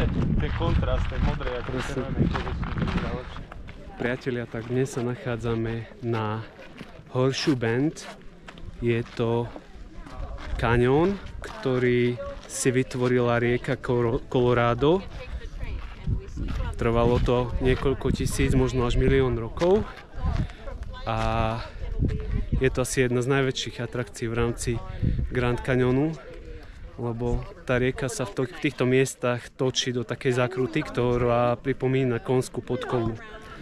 ten kontrast, ten modré, ako červené, Priatelia, tak dnes sa nachádzame na Horseshoe Bend. Je to kaňón, ktorý si vytvorila rieka Colorado. Trvalo to niekoľko tisíc, možno až milión rokov. A je to asi jedna z najväčších atrakcií v rámci Grand Canyonu, lebo tá rieka sa v týchto miestach točí do takej zákruty, ktorá pripomína konskú podkovu.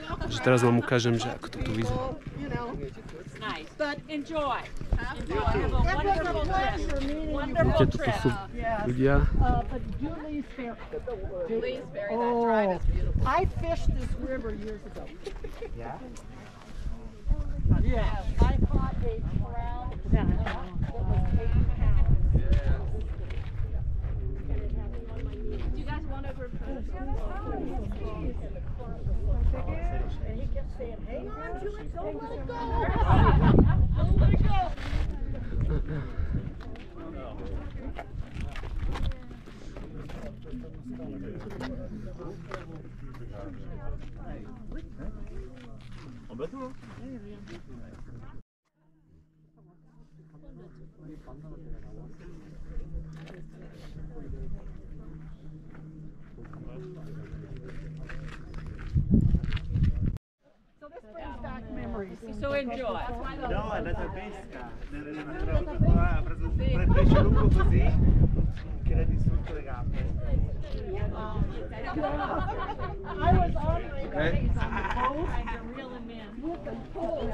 Takže teraz vám ukážem, že ako to tu vyzerá. Vidíte, toto sú ľudia. I fished this river years ago. Yeah, I caught a trout that was 8 pounds. Do you guys want to group photos? And he kept saying, hang on to it, don't let it go. Don't let it go. So enjoy. No, è andata a pesca ha preso un pesce lungo così che le ha distrutto le gambe. I was on my face on the boat and you're reeling in with the pole.